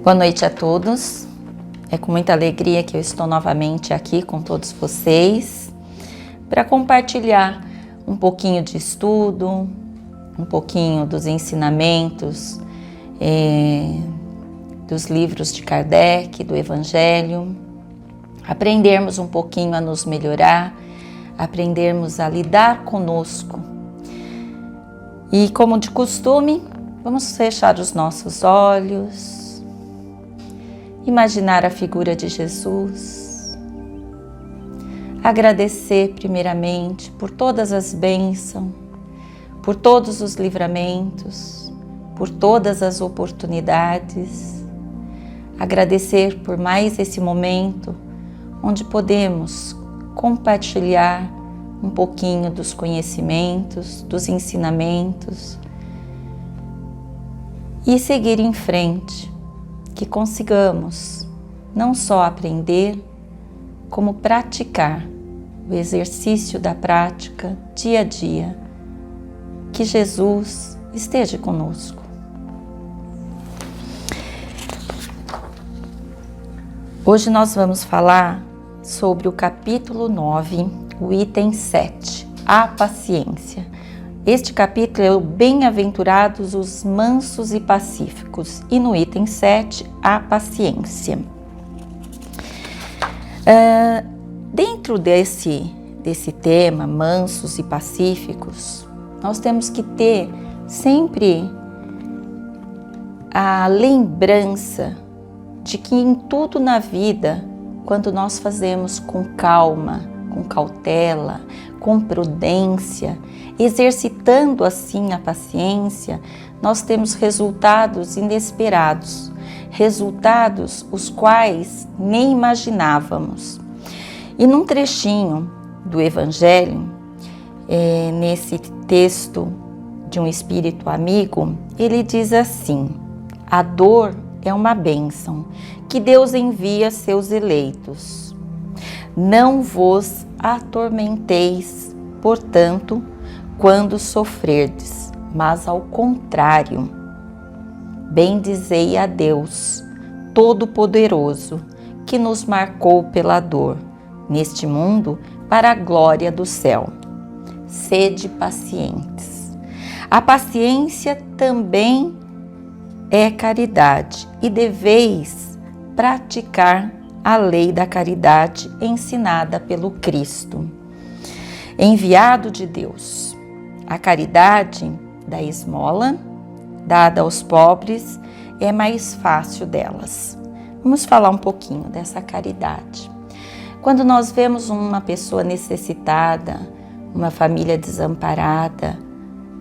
Boa noite a todos. É com muita alegria que eu estou novamente aqui com todos vocês para compartilhar um pouquinho de estudo, um pouquinho dos ensinamentos dos livros de Kardec, do Evangelho, aprendermos um pouquinho a nos melhorar, aprendermos a lidar conosco. E como de costume, vamos fechar os nossos olhos, imaginar a figura de Jesus, agradecer primeiramente por todas as bênçãos, por todos os livramentos, por todas as oportunidades, agradecer por mais esse momento onde podemos compartilhar um pouquinho dos conhecimentos, dos ensinamentos e seguir em frente. Que consigamos não só aprender, como praticar o exercício da prática dia a dia. Que Jesus esteja conosco. Hoje nós vamos falar sobre o capítulo 9, o item 7, a paciência. Este capítulo é o Bem-aventurados os mansos e pacíficos, e no item 7, a paciência. Dentro desse tema, mansos e pacíficos, nós temos que ter sempre a lembrança de que em tudo na vida, quando nós fazemos com calma, com cautela, com prudência, exercitando assim a paciência, nós temos resultados inesperados, resultados os quais nem imaginávamos. E num trechinho do Evangelho, nesse texto de um espírito amigo, ele diz assim: a dor é uma bênção que Deus envia a seus eleitos. Não vos atormenteis, portanto, quando sofrerdes, mas ao contrário, bendizei a Deus Todo-Poderoso, que nos marcou pela dor, neste mundo, para a glória do céu. Sede pacientes. A paciência também é caridade, e deveis praticar a lei da caridade ensinada pelo Cristo, enviado de Deus. A caridade da esmola, dada aos pobres, é mais fácil delas. Vamos falar um pouquinho dessa caridade. Quando nós vemos uma pessoa necessitada, uma família desamparada,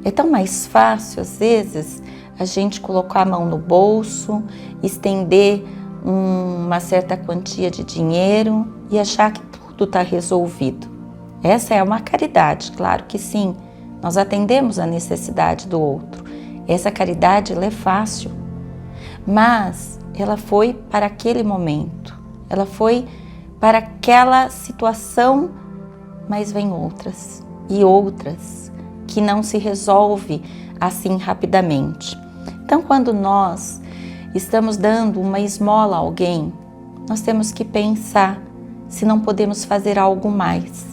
é tão mais fácil, às vezes, a gente colocar a mão no bolso, estender uma certa quantia de dinheiro e achar que tudo está resolvido. Essa é uma caridade, claro que sim, nós atendemos a necessidade do outro. Essa caridade, ela é fácil, mas ela foi para aquele momento, ela foi para aquela situação, mas vem outras e outras que não se resolve assim rapidamente. Então, quando nós estamos dando uma esmola a alguém, nós temos que pensar se não podemos fazer algo mais.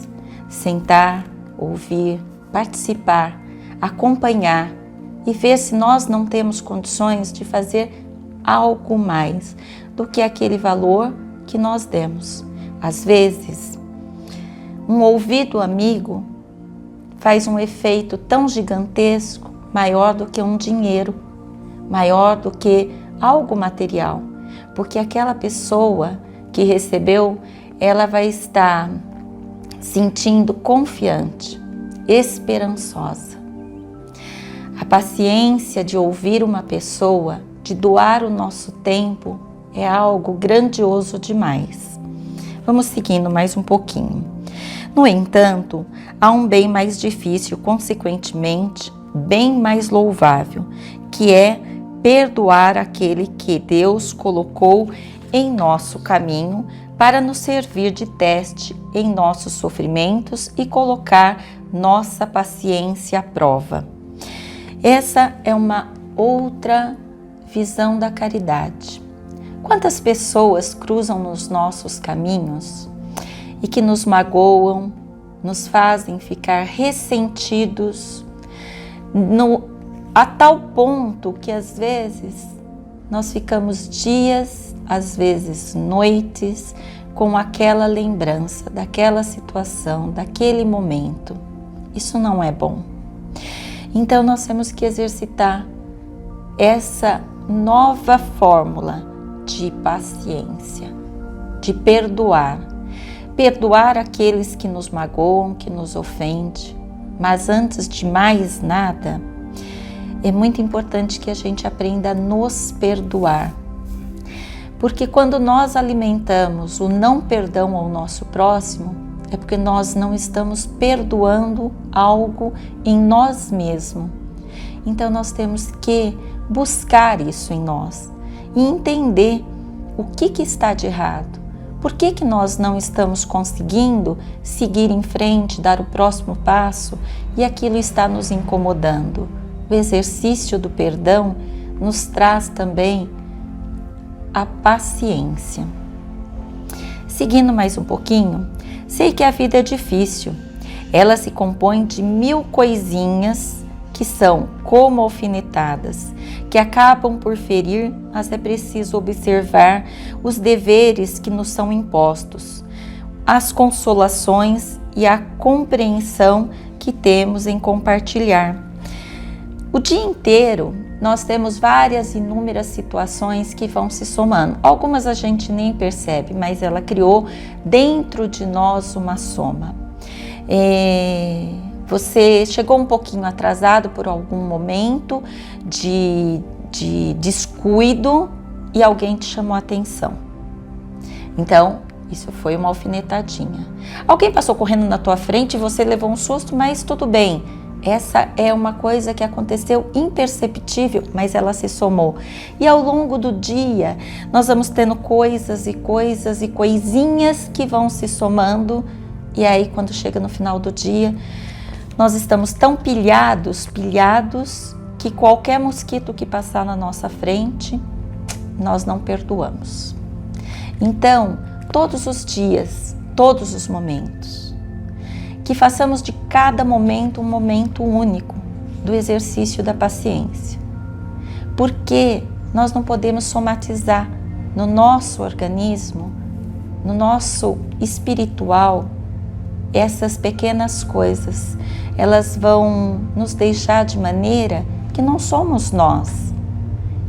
Sentar, ouvir, participar, acompanhar e ver se nós não temos condições de fazer algo mais do que aquele valor que nós demos. Às vezes, um ouvido amigo faz um efeito tão gigantesco, maior do que um dinheiro, maior do que algo material, porque aquela pessoa que recebeu, ela vai estar sentindo confiante, esperançosa. A paciência de ouvir uma pessoa, de doar o nosso tempo, é algo grandioso demais. Vamos seguindo mais um pouquinho. No entanto, há um bem mais difícil, consequentemente, bem mais louvável, que é perdoar aquele que Deus colocou em nosso caminho para nos servir de teste em nossos sofrimentos e colocar nossa paciência à prova. Essa é uma outra visão da caridade. Quantas pessoas cruzam nos nossos caminhos e que nos magoam, nos fazem ficar ressentidos, a tal ponto que às vezes nós ficamos dias, às vezes noites, com aquela lembrança daquela situação, daquele momento. Isso não é bom. Então nós temos que exercitar essa nova fórmula de paciência, de perdoar. Perdoar aqueles que nos magoam, que nos ofendem. Mas antes de mais nada, é muito importante que a gente aprenda a nos perdoar. Porque quando nós alimentamos o não perdão ao nosso próximo, é porque nós não estamos perdoando algo em nós mesmos. Então nós temos que buscar isso em nós e entender o que está de errado. Por que nós não estamos conseguindo seguir em frente, dar o próximo passo e aquilo está nos incomodando? O exercício do perdão nos traz também a paciência. Seguindo mais um pouquinho, sei que a vida é difícil. Ela se compõe de 1000 coisinhas que são como alfinetadas, que acabam por ferir, mas é preciso observar os deveres que nos são impostos, as consolações e a compreensão que temos em compartilhar. O dia inteiro nós temos inúmeras situações que vão se somando. Algumas a gente nem percebe, mas ela criou dentro de nós uma soma. Você chegou um pouquinho atrasado por algum momento de descuido e alguém te chamou a atenção. Então, isso foi uma alfinetadinha. Alguém passou correndo na tua frente e você levou um susto, mas tudo bem. Essa é uma coisa que aconteceu imperceptível, mas ela se somou. E ao longo do dia, nós vamos tendo coisas e coisinhas que vão se somando. E aí, quando chega no final do dia, nós estamos tão pilhados, que qualquer mosquito que passar na nossa frente, nós não perdoamos. Então, todos os dias, todos os momentos, que façamos de cada momento um momento único do exercício da paciência. Porque nós não podemos somatizar no nosso organismo, no nosso espiritual, essas pequenas coisas. Elas vão nos deixar de maneira que não somos nós.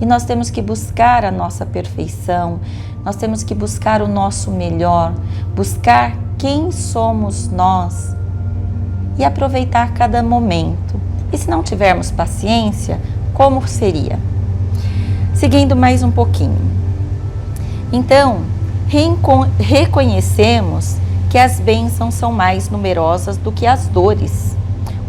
E nós temos que buscar a nossa perfeição, nós temos que buscar o nosso melhor, buscar quem somos nós e aproveitar cada momento. E se não tivermos paciência, como seria? Seguindo mais um pouquinho. Então, reconhecemos que as bênçãos são mais numerosas do que as dores.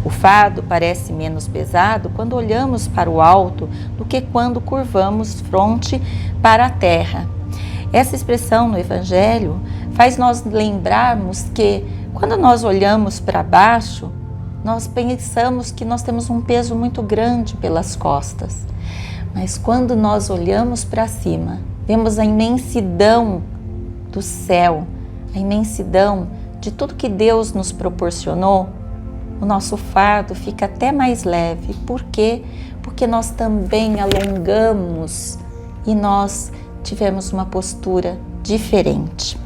O fardo parece menos pesado quando olhamos para o alto do que quando curvamos fronte para a terra. Essa expressão no Evangelho faz nós lembrarmos que quando nós olhamos para baixo, nós pensamos que nós temos um peso muito grande pelas costas. Mas quando nós olhamos para cima, vemos a imensidão do céu, a imensidão de tudo que Deus nos proporcionou. O nosso fardo fica até mais leve. Por quê? Porque nós também alongamos e nós tivemos uma postura diferente.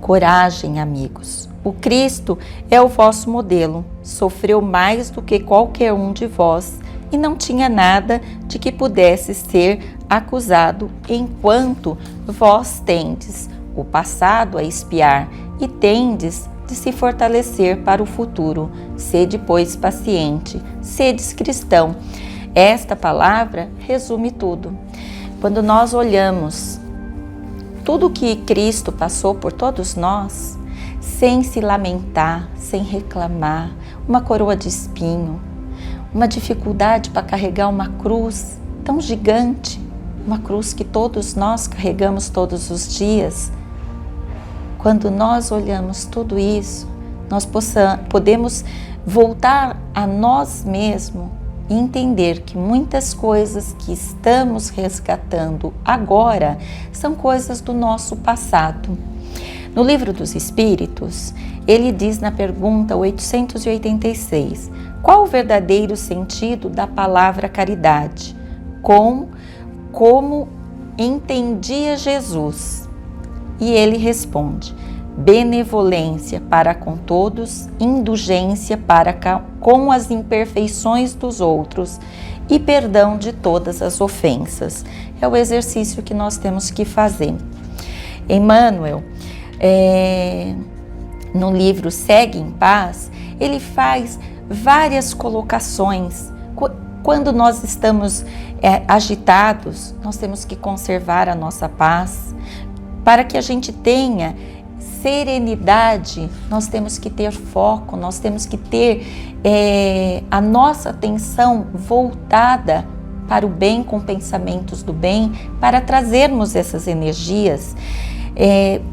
Coragem, amigos. O Cristo é o vosso modelo. Sofreu mais do que qualquer um de vós e não tinha nada de que pudesse ser acusado, enquanto vós tendes o passado a espiar e tendes de se fortalecer para o futuro. Sede, pois, paciente, sedes cristão. Esta palavra resume tudo. Quando nós olhamos tudo que Cristo passou por todos nós, sem se lamentar, sem reclamar, uma coroa de espinho, uma dificuldade para carregar uma cruz tão gigante, uma cruz que todos nós carregamos todos os dias. Quando nós olhamos tudo isso, nós podemos voltar a nós mesmos e entender que muitas coisas que estamos resgatando agora são coisas do nosso passado. No Livro dos Espíritos, ele diz na pergunta 886, qual o verdadeiro sentido da palavra caridade? Como entendia Jesus? E ele responde, benevolência para com todos, indulgência para com as imperfeições dos outros e perdão de todas as ofensas. É o exercício que nós temos que fazer. Emmanuel, no livro Segue em Paz, ele faz várias colocações. Quando nós estamos agitados, nós temos que conservar a nossa paz. Para que a gente tenha serenidade, nós temos que ter foco, nós temos que ter a nossa atenção voltada para o bem, com pensamentos do bem, para trazermos essas energias.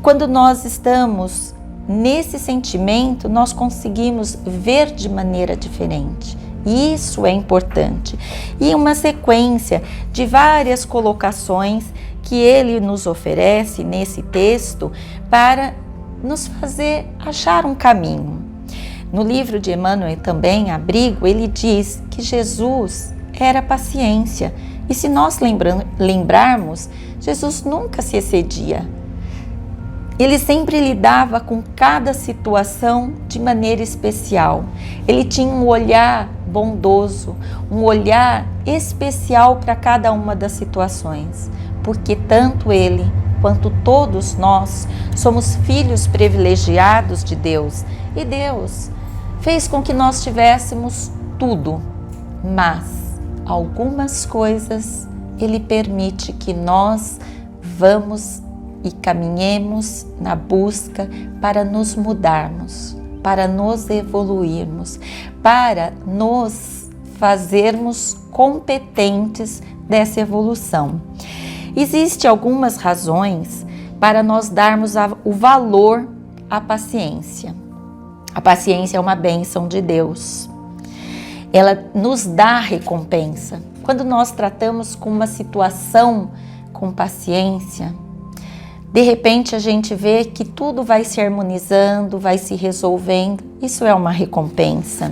Quando nós estamos nesse sentimento, nós conseguimos ver de maneira diferente. Isso é importante. E uma sequência de várias colocações que ele nos oferece nesse texto para nos fazer achar um caminho. No livro de Emmanuel também, Abrigo, ele diz que Jesus era paciência. E se nós lembrarmos, Jesus nunca se excedia. Ele sempre lidava com cada situação de maneira especial. Ele tinha um olhar bondoso, um olhar especial para cada uma das situações, porque tanto ele quanto todos nós somos filhos privilegiados de Deus, e Deus fez com que nós tivéssemos tudo, mas algumas coisas Ele permite que nós vamos e caminhemos na busca para nos mudarmos, para nos evoluirmos, para nos fazermos competentes dessa evolução. Existem algumas razões para nós darmos o valor à paciência. A paciência é uma bênção de Deus. Ela nos dá recompensa. Quando nós tratamos com uma situação com paciência, de repente a gente vê que tudo vai se harmonizando, vai se resolvendo. Isso é uma recompensa.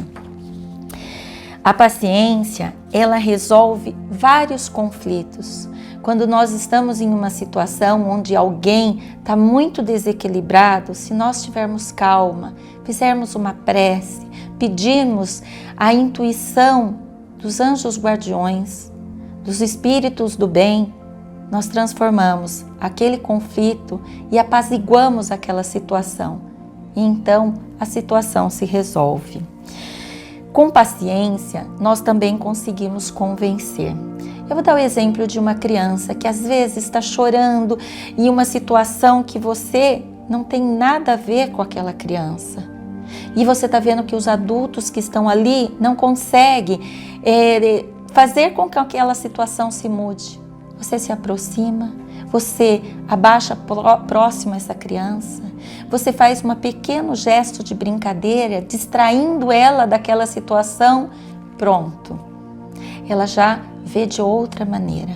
A paciência, ela resolve vários conflitos. Quando nós estamos em uma situação onde alguém está muito desequilibrado, se nós tivermos calma, fizermos uma prece, pedirmos a intuição dos anjos guardiões, dos espíritos do bem, nós transformamos aquele conflito e apaziguamos aquela situação. E então a situação se resolve. Com paciência, nós também conseguimos convencer. Eu vou dar o exemplo de uma criança que às vezes está chorando em uma situação que você não tem nada a ver com aquela criança. E você está vendo que os adultos que estão ali não conseguem fazer com que aquela situação se mude. Você se aproxima, você abaixa próximo a essa criança, você faz um pequeno gesto de brincadeira, distraindo ela daquela situação, pronto. Ela já vê de outra maneira.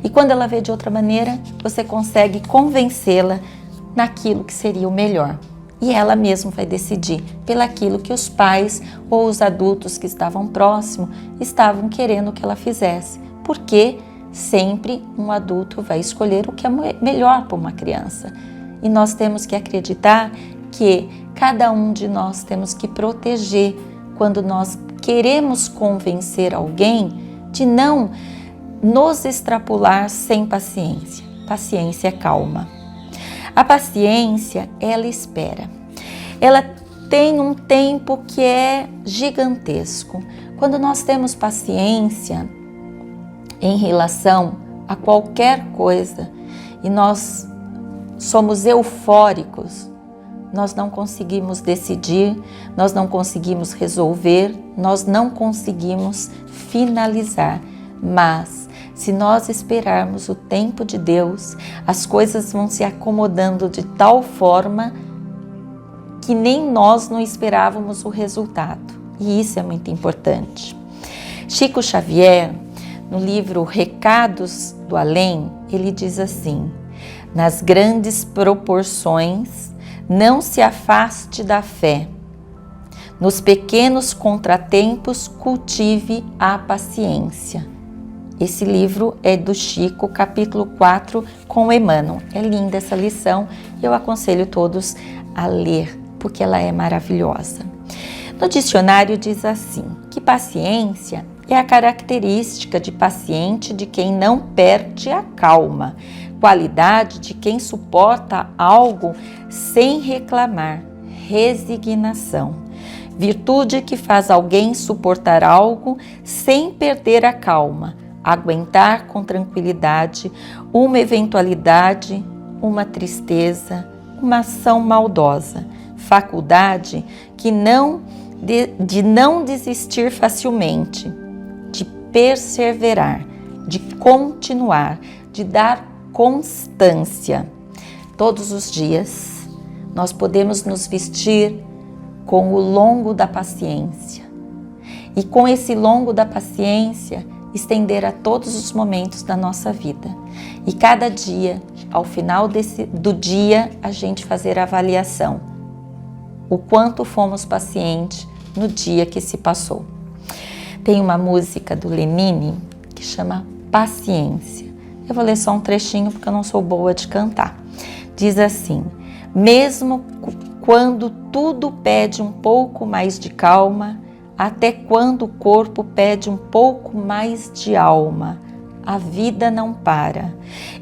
E quando ela vê de outra maneira, você consegue convencê-la naquilo que seria o melhor. E ela mesma vai decidir pelaquilo que os pais ou os adultos que estavam próximos estavam querendo que ela fizesse. Porque sempre um adulto vai escolher o que é melhor para uma criança. E nós temos que acreditar que cada um de nós temos que proteger quando nós queremos convencer alguém de não nos extrapolar sem paciência. Paciência é calma. A paciência, ela espera. Ela tem um tempo que é gigantesco. Quando nós temos paciência em relação a qualquer coisa e nós somos eufóricos, nós não conseguimos decidir, nós não conseguimos resolver, nós não conseguimos finalizar. Mas se nós esperarmos o tempo de Deus, as coisas vão se acomodando de tal forma que nem nós não esperávamos o resultado. E isso é muito importante. Chico Xavier, no livro Recados do Além, ele diz assim: nas grandes proporções, não se afaste da fé. Nos pequenos contratempos, cultive a paciência. Esse livro é do Chico, capítulo 4, com Emmanuel. É linda essa lição e eu aconselho todos a ler, porque ela é maravilhosa. No dicionário diz assim, que paciência é a característica de paciente de quem não perde a calma, qualidade de quem suporta algo sem reclamar, resignação. Virtude que faz alguém suportar algo sem perder a calma, aguentar com tranquilidade uma eventualidade, uma tristeza, uma ação maldosa. Faculdade que de não desistir facilmente, de perseverar, de continuar, de dar constância. Todos os dias nós podemos nos vestir com o longo da paciência e com esse longo da paciência estender a todos os momentos da nossa vida e cada dia, ao final do dia, a gente fazer a avaliação, o quanto fomos pacientes no dia que se passou. Tem uma música do Lenine que chama Paciência. Eu vou ler só um trechinho porque eu não sou boa de cantar. Diz assim: mesmo quando tudo pede um pouco mais de calma, até quando o corpo pede um pouco mais de alma, a vida não para.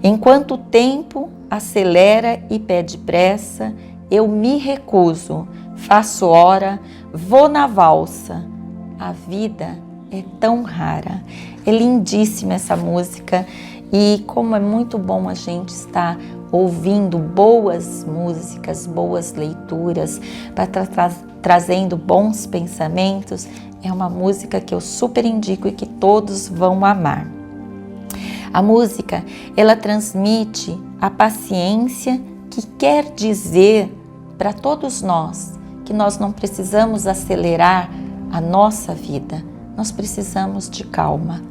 Enquanto o tempo acelera e pede pressa, eu me recuso, faço hora, vou na valsa. A vida é tão rara. É lindíssima essa música e como é muito bom a gente estar ouvindo boas músicas, boas leituras, trazendo bons pensamentos. É uma música que eu super indico e que todos vão amar. A música, ela transmite a paciência, que quer dizer para todos nós que nós não precisamos acelerar a nossa vida, nós precisamos de calma.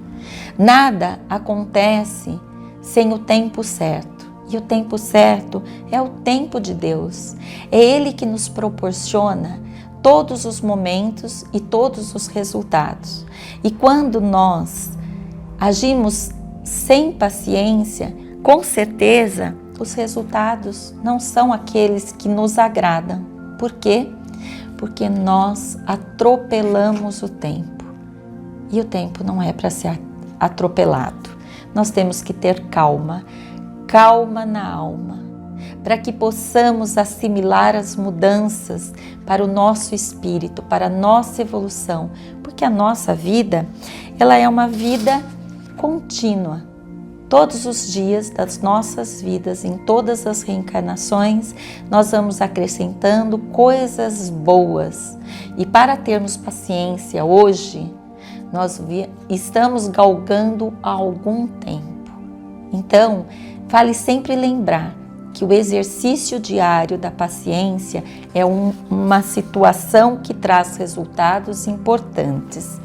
Nada acontece sem o tempo certo. E o tempo certo é o tempo de Deus. É Ele que nos proporciona todos os momentos e todos os resultados. E quando nós agimos sem paciência, com certeza os resultados não são aqueles que nos agradam. Por quê? Porque nós atropelamos o tempo. E o tempo não é para ser atropelado. Nós temos que ter calma. Calma na alma, para que possamos assimilar as mudanças para o nosso espírito, para a nossa evolução, porque a nossa vida, ela é uma vida contínua. Todos os dias das nossas vidas, em todas as reencarnações, nós vamos acrescentando coisas boas. E para termos paciência hoje, nós estamos galgando há algum tempo. Então, vale sempre lembrar que o exercício diário da paciência é uma situação que traz resultados importantes.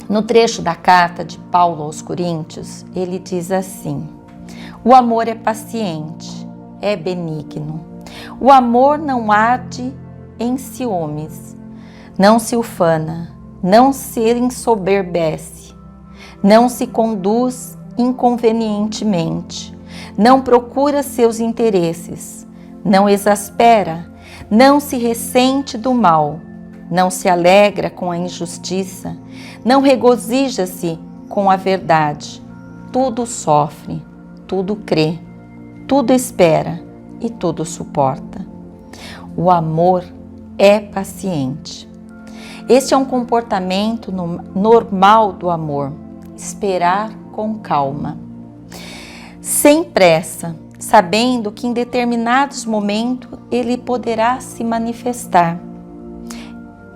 No trecho da carta de Paulo aos Coríntios, ele diz assim: o amor é paciente, é benigno. O amor não arde em ciúmes, não se ufana, não se ensoberbece, não se conduz inconvenientemente, não procura seus interesses, não exaspera, não se ressente do mal, não se alegra com a injustiça, não regozija-se com a verdade, tudo sofre, tudo crê, tudo espera e tudo suporta. O amor é paciente. Este é um comportamento normal do amor, esperar com calma, sem pressa, sabendo que em determinados momentos ele poderá se manifestar.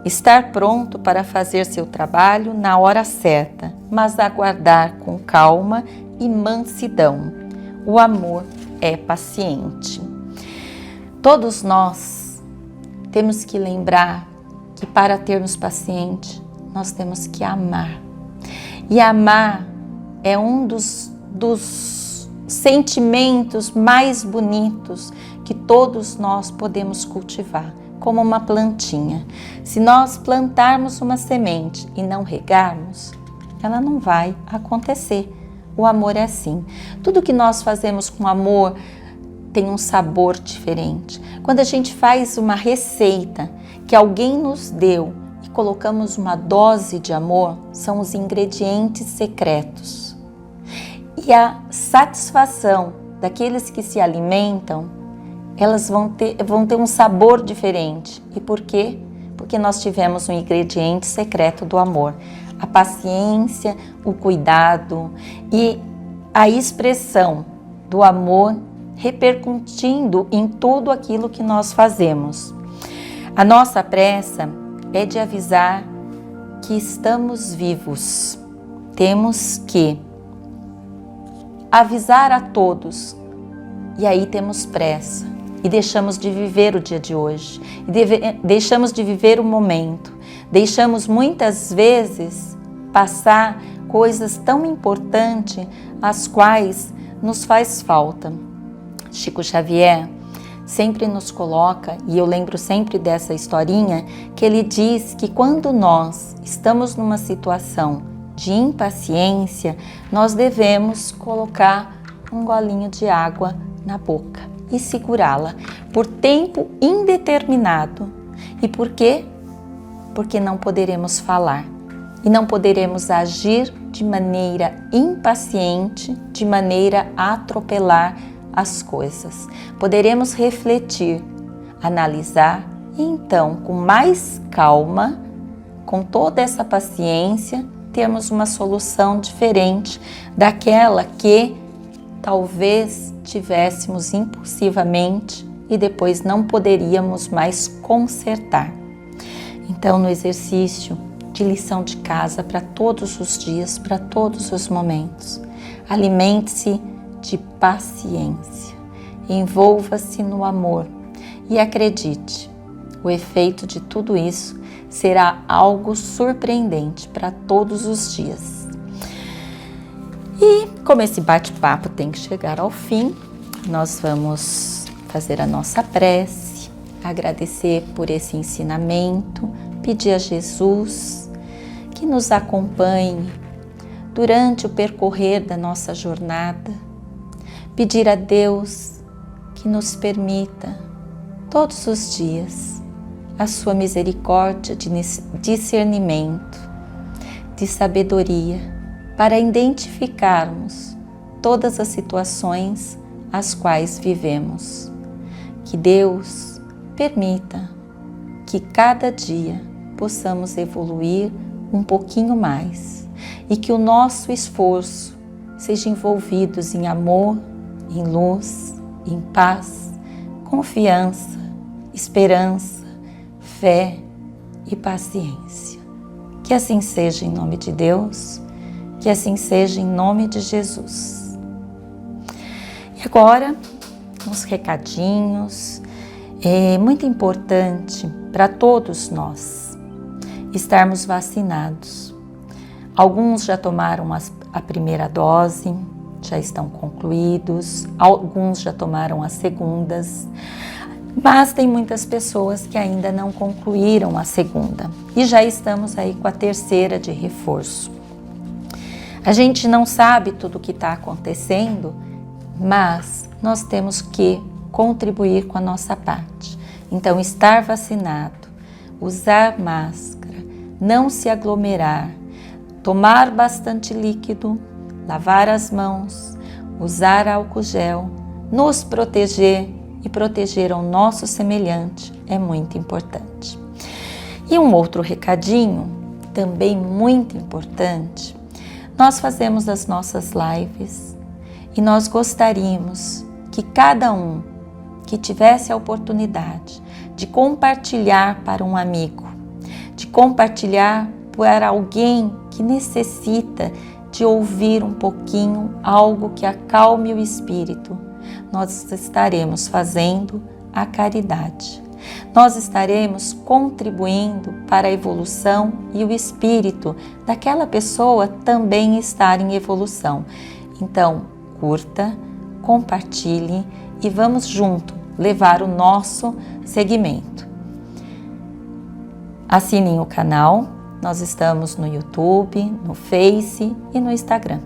Estar pronto para fazer seu trabalho na hora certa, mas aguardar com calma e mansidão. O amor é paciente. Todos nós temos que lembrar que para termos paciência, nós temos que amar. E amar é um dos sentimentos mais bonitos que todos nós podemos cultivar, como uma plantinha. Se nós plantarmos uma semente e não regarmos, ela não vai acontecer. O amor é assim. Tudo que nós fazemos com amor tem um sabor diferente. Quando a gente faz uma receita que alguém nos deu e colocamos uma dose de amor, são os ingredientes secretos. E a satisfação daqueles que se alimentam, elas vão ter um sabor diferente. E por quê? Porque nós tivemos um ingrediente secreto do amor. A paciência, o cuidado e a expressão do amor repercutindo em tudo aquilo que nós fazemos. A nossa pressa é de avisar que estamos vivos. Temos que avisar a todos e aí temos pressa e deixamos de viver o dia de hoje, deixamos de viver o momento, deixamos muitas vezes passar coisas tão importantes as quais nos faz falta. Chico Xavier sempre nos coloca, e eu lembro sempre dessa historinha, que ele diz que quando nós estamos numa situação de impaciência, nós devemos colocar um golinho de água na boca e segurá-la por tempo indeterminado. E por quê? Porque não poderemos falar e não poderemos agir de maneira impaciente, de maneira a atropelar as coisas. Poderemos refletir, analisar e então, com mais calma, com toda essa paciência, termos uma solução diferente daquela que talvez tivéssemos impulsivamente e depois não poderíamos mais consertar. Então, no exercício de lição de casa para todos os dias, para todos os momentos, alimente-se de paciência, envolva-se no amor e acredite, o efeito de tudo isso será algo surpreendente para todos os dias. E como esse bate-papo tem que chegar ao fim, nós vamos fazer a nossa prece, agradecer por esse ensinamento, pedir a Jesus que nos acompanhe durante o percorrer da nossa jornada, pedir a Deus que nos permita todos os dias a sua misericórdia de discernimento, de sabedoria, para identificarmos todas as situações as quais vivemos. Que Deus permita que cada dia possamos evoluir um pouquinho mais e que o nosso esforço seja envolvido em amor, em luz, em paz, confiança, esperança, fé e paciência. Que assim seja em nome de Deus, que assim seja em nome de Jesus. E agora, uns recadinhos. É muito importante para todos nós estarmos vacinados. Alguns já tomaram a primeira dose, já estão concluídos, alguns já tomaram as segundas, mas tem muitas pessoas que ainda não concluíram a segunda e já estamos aí com a terceira de reforço. A gente não sabe tudo o que está acontecendo, mas nós temos que contribuir com a nossa parte. Então, estar vacinado, usar máscara, não se aglomerar, tomar bastante líquido, lavar as mãos, usar álcool gel, nos proteger e proteger ao nosso semelhante é muito importante. E um outro recadinho, também muito importante, nós fazemos as nossas lives e nós gostaríamos que cada um que tivesse a oportunidade de compartilhar para um amigo, de compartilhar para alguém que necessita de ouvir um pouquinho algo que acalme o espírito, nós estaremos fazendo a caridade. nós estaremos contribuindo para a evolução e o espírito daquela pessoa também estar em evolução. Então, curta, compartilhe e vamos junto levar o nosso segmento. Assinem o canal, nós estamos no YouTube, no Face e no Instagram.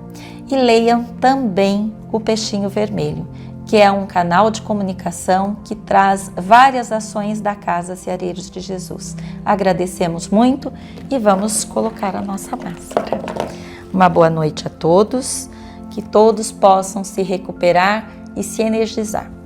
E leiam também o Peixinho Vermelho, que é um canal de comunicação que traz várias ações da Casa Seareiros de Jesus. Agradecemos muito e vamos colocar a nossa máscara. Uma boa noite a todos, que todos possam se recuperar e se energizar.